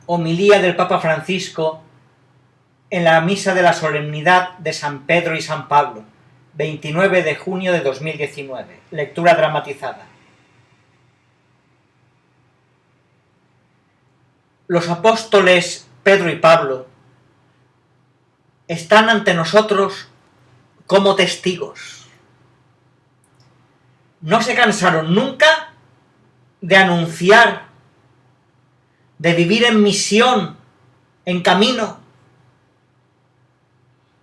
Homilía del Papa Francisco en la misa de la solemnidad de San Pedro y San Pablo, 29 de junio de 2019. Lectura dramatizada. Los apóstoles Pedro y Pablo están ante nosotros como testigos. No se cansaron nunca de anunciar, de vivir en misión, en camino,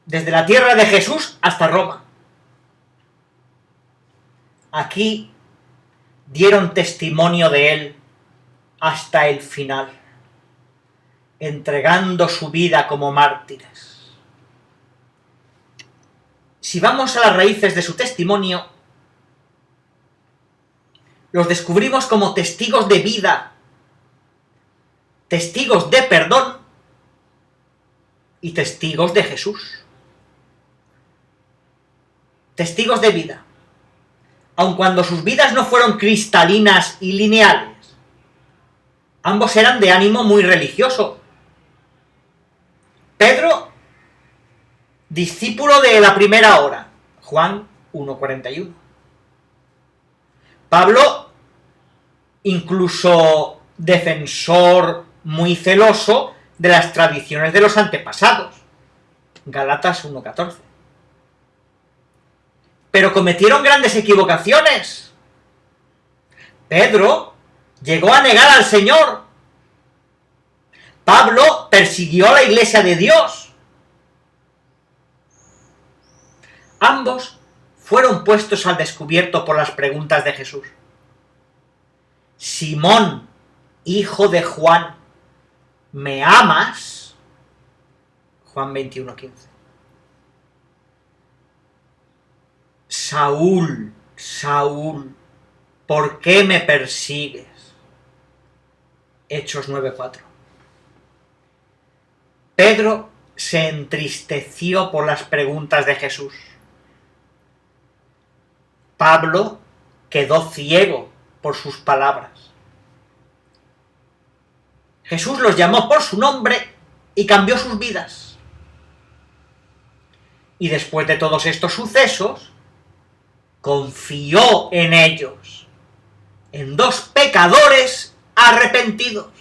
desde la tierra de Jesús hasta Roma. Aquí dieron testimonio de él hasta el final, entregando su vida como mártires. Si vamos a las raíces de su testimonio, los descubrimos como testigos de vida, testigos de perdón y testigos de Jesús. Testigos de vida. Aun cuando sus vidas no fueron cristalinas y lineales, ambos eran de ánimo muy religioso. Pedro, discípulo de la primera hora, Juan 1:41. Pablo, incluso defensor muy celoso de las tradiciones de los antepasados, Gálatas 1:14. Pero cometieron grandes equivocaciones. Pedro llegó a negar al Señor. Pablo persiguió a la Iglesia de Dios. Ambos fueron puestos al descubierto por las preguntas de Jesús. Simón, hijo de Juan, ¿me amas? Juan 21:15. Saúl, Saúl, ¿por qué me persigues? Hechos 9:4. Pedro se entristeció por las preguntas de Jesús. Pablo quedó ciego por sus palabras. Jesús los llamó por su nombre y cambió sus vidas. Y después de todos estos sucesos, confió en ellos, en dos pecadores arrepentidos.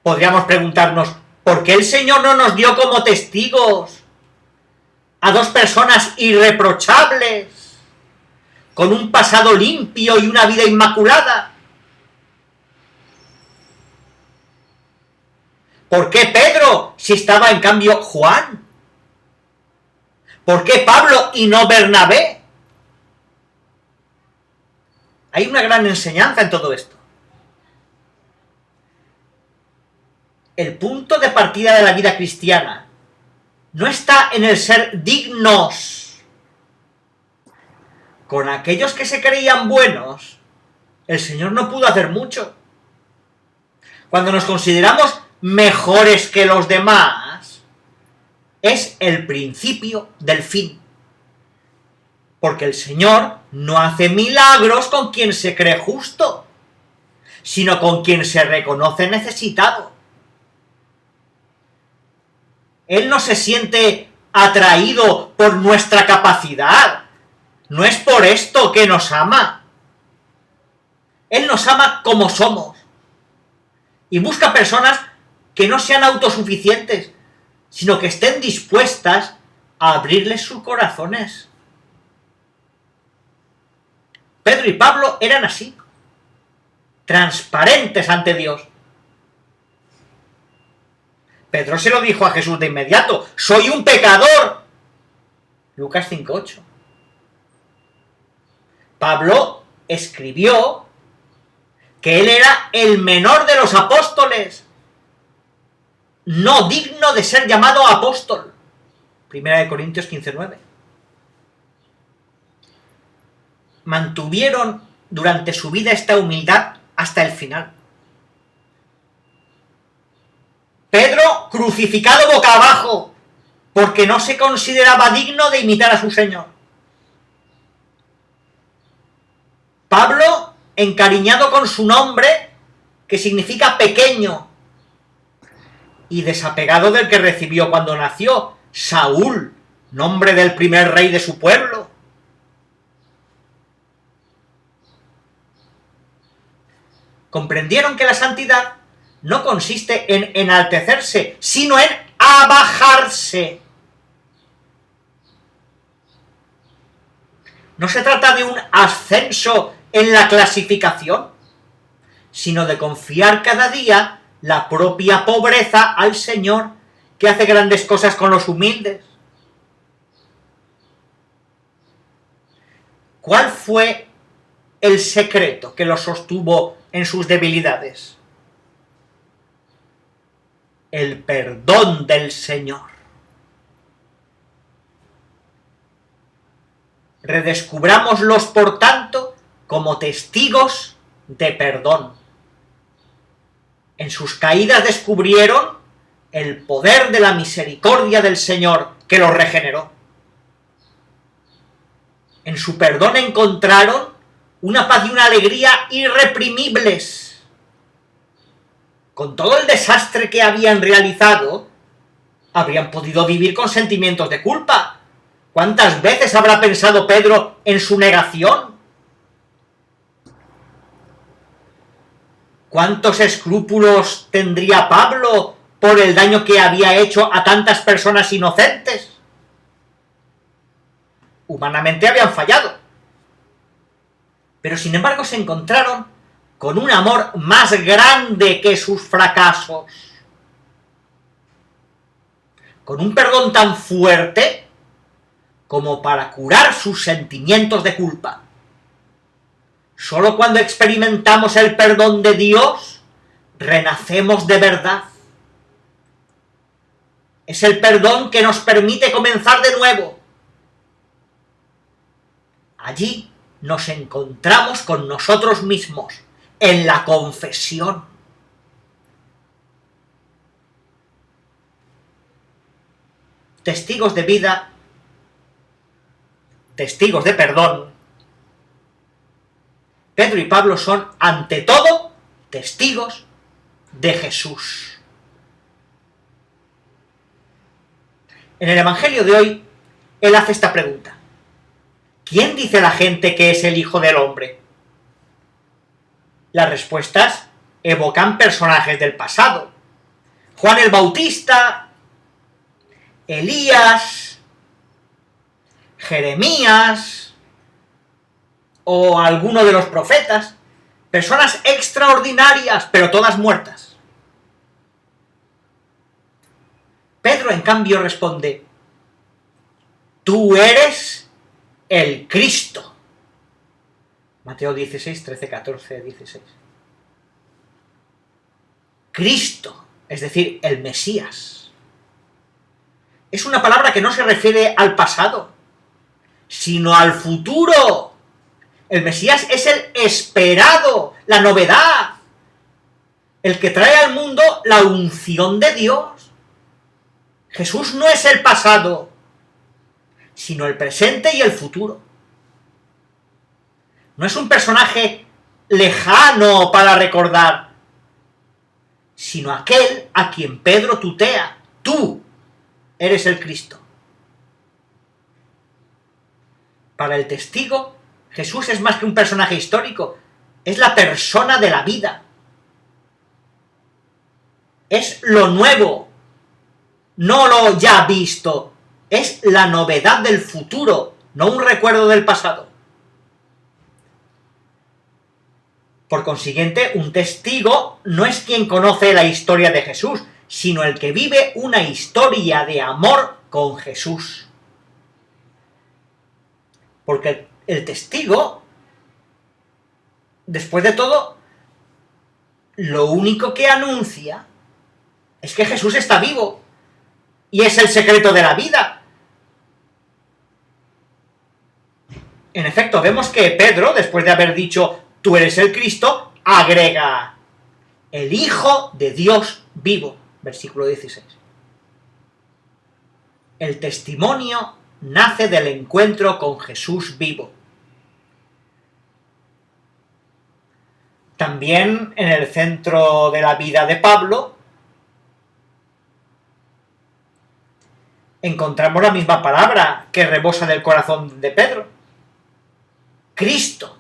Podríamos preguntarnos, ¿por qué el Señor no nos dio como testigos a dos personas irreprochables, con un pasado limpio y una vida inmaculada? ¿Por qué Pedro si estaba en cambio Juan? ¿Por qué Pablo y no Bernabé? Hay una gran enseñanza en todo esto. El punto de partida de la vida cristiana no está en el ser dignos. Con aquellos que se creían buenos, el Señor no pudo hacer mucho. Cuando nos consideramos mejores que los demás, es el principio del fin. Porque el Señor no hace milagros con quien se cree justo, sino con quien se reconoce necesitado. Él no se siente atraído por nuestra capacidad. No es por esto que nos ama. Él nos ama como somos. Y busca personas que no sean autosuficientes, sino que estén dispuestas a abrirles sus corazones. Pedro y Pablo eran así, transparentes ante Dios. Pedro se lo dijo a Jesús de inmediato, soy un pecador. Lucas 5:8. Pablo escribió que él era el menor de los apóstoles, no digno de ser llamado apóstol. 1 Corintios 15:9. Mantuvieron durante su vida esta humildad hasta el final. Pedro crucificado boca abajo, porque no se consideraba digno de imitar a su Señor. Pablo encariñado con su nombre que significa pequeño, y desapegado del que recibió cuando nació, Saúl, nombre del primer rey de su pueblo. Comprendieron que la santidad no consiste en enaltecerse, sino en abajarse. No se trata de un ascenso en la clasificación, sino de confiar cada día la propia pobreza al Señor, que hace grandes cosas con los humildes. ¿Cuál fue el secreto que los sostuvo en sus debilidades? El perdón del Señor. Redescubrámoslos, por tanto, como testigos de perdón. En sus caídas descubrieron el poder de la misericordia del Señor que los regeneró. En su perdón encontraron una paz y una alegría irreprimibles. Con todo el desastre que habían realizado, habrían podido vivir con sentimientos de culpa. ¿Cuántas veces habrá pensado Pedro en su negación? ¿Cuántos escrúpulos tendría Pablo por el daño que había hecho a tantas personas inocentes? Humanamente habían fallado. Pero sin embargo se encontraron con un amor más grande que sus fracasos. Con un perdón tan fuerte como para curar sus sentimientos de culpa. Solo cuando experimentamos el perdón de Dios, renacemos de verdad. Es el perdón que nos permite comenzar de nuevo. Allí nos encontramos con nosotros mismos, en la confesión. Testigos de vida, testigos de perdón. Pedro y Pablo son, ante todo, testigos de Jesús. En el Evangelio de hoy, él hace esta pregunta. ¿Quién dice la gente que es el Hijo del Hombre? Las respuestas evocan personajes del pasado. Juan el Bautista, Elías, Jeremías o alguno de los profetas. Personas extraordinarias, pero todas muertas. Pedro, en cambio, responde: tú eres el Cristo. Mateo 16, 13, 14, 16. Cristo, es decir, el Mesías. Es una palabra que no se refiere al pasado, sino al futuro. El Mesías es el esperado, la novedad, el que trae al mundo la unción de Dios. Jesús no es el pasado, sino el presente y el futuro. No es un personaje lejano para recordar, sino aquel a quien Pedro tutea. Tú eres el Cristo. Para el testigo, Jesús es más que un personaje histórico, es la persona de la vida. Es lo nuevo, no lo ya visto. Es la novedad del futuro, no un recuerdo del pasado. Por consiguiente, un testigo no es quien conoce la historia de Jesús, sino el que vive una historia de amor con Jesús. Porque el testigo, después de todo, lo único que anuncia es que Jesús está vivo y es el secreto de la vida. En efecto, vemos que Pedro, después de haber dicho tú eres el Cristo, agrega el Hijo de Dios vivo, versículo 16. El testimonio nace del encuentro con Jesús vivo. También en el centro de la vida de Pablo encontramos la misma palabra que rebosa del corazón de Pedro: Cristo.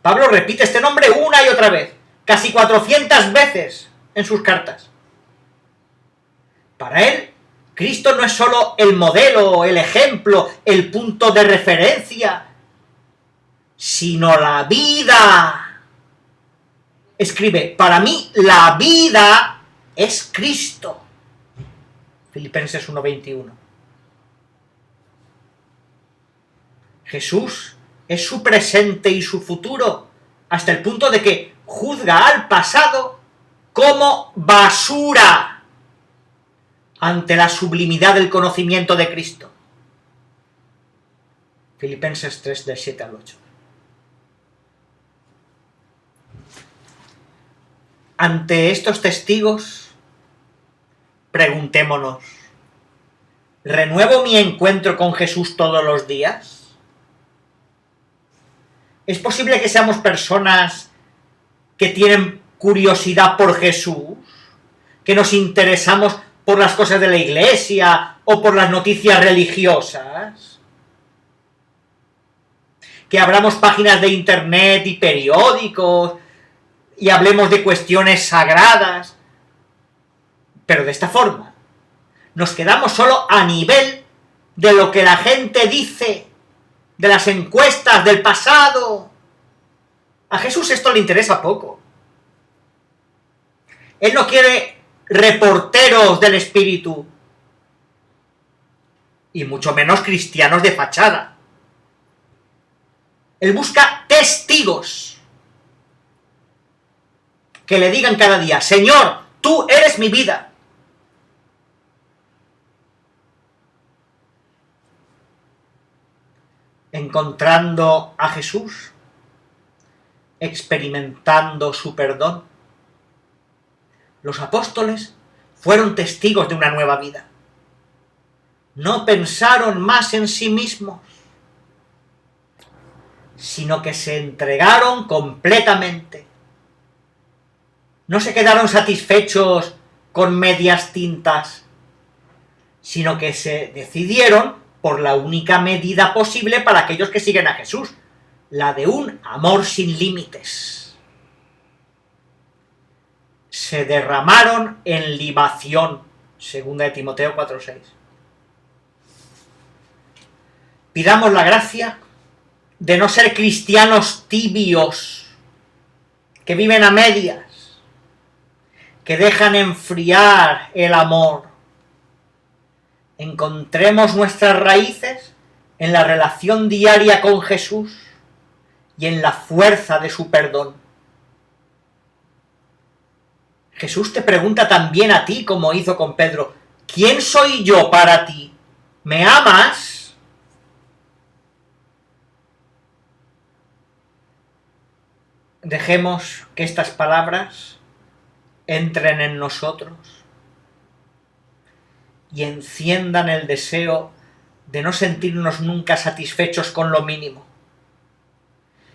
Pablo repite este nombre una y otra vez, casi 400 veces en sus cartas. Para él, Cristo no es solo el modelo, el ejemplo, el punto de referencia, sino la vida. Escribe: para mí la vida es Cristo. Filipenses 1:21. Jesús es su presente y su futuro, hasta el punto de que juzga al pasado como basura ante la sublimidad del conocimiento de Cristo. Filipenses 3, del 7 al 8. Ante estos testigos, preguntémonos: ¿renuevo mi encuentro con Jesús todos los días? ¿Es posible que seamos personas que tienen curiosidad por Jesús? ¿Que nos interesamos por las cosas de la iglesia o por las noticias religiosas? ¿Que abramos páginas de internet y periódicos y hablemos de cuestiones sagradas? Pero de esta forma nos quedamos solo a nivel de lo que la gente dice, de las encuestas del pasado. A Jesús esto le interesa poco. Él no quiere reporteros del espíritu, y mucho menos cristianos de fachada. Él busca testigos que le digan cada día: Señor, tú eres mi vida. Encontrando a Jesús, experimentando su perdón, los apóstoles fueron testigos de una nueva vida. No pensaron más en sí mismos, sino que se entregaron completamente. No se quedaron satisfechos con medias tintas, sino que se decidieron por la única medida posible para aquellos que siguen a Jesús, la de un amor sin límites. Se derramaron en libación, 2 Timoteo 4:6. Pidamos la gracia de no ser cristianos tibios, que viven a medias, que dejan enfriar el amor. Encontremos nuestras raíces en la relación diaria con Jesús y en la fuerza de su perdón. Jesús te pregunta también a ti, como hizo con Pedro: ¿quién soy yo para ti? ¿Me amas? Dejemos que estas palabras entren en nosotros y enciendan el deseo de no sentirnos nunca satisfechos con lo mínimo,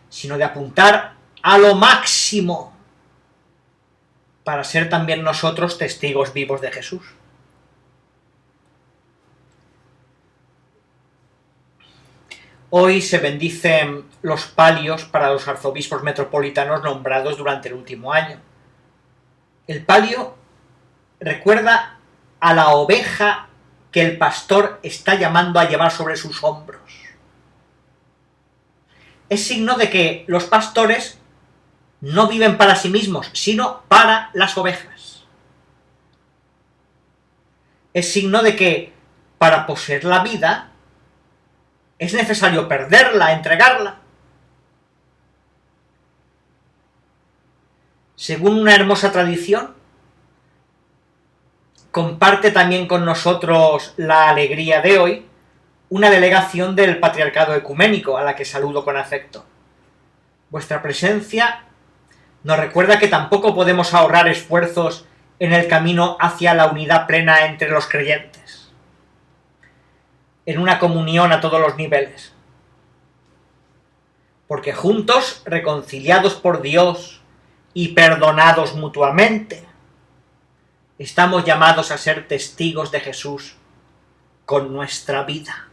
sino de apuntar a lo máximo para ser también nosotros testigos vivos de Jesús. Hoy se bendicen los palios para los arzobispos metropolitanos nombrados durante el último año. El palio recuerda a la oveja que el pastor está llamando a llevar sobre sus hombros. Es signo de que los pastores no viven para sí mismos, sino para las ovejas. Es signo de que para poseer la vida es necesario perderla, entregarla. Según una hermosa tradición, comparte también con nosotros la alegría de hoy una delegación del Patriarcado Ecuménico, a la que saludo con afecto. Vuestra presencia nos recuerda que tampoco podemos ahorrar esfuerzos en el camino hacia la unidad plena entre los creyentes, en una comunión a todos los niveles. porque juntos, reconciliados por Dios y perdonados mutuamente, estamos llamados a ser testigos de Jesús con nuestra vida.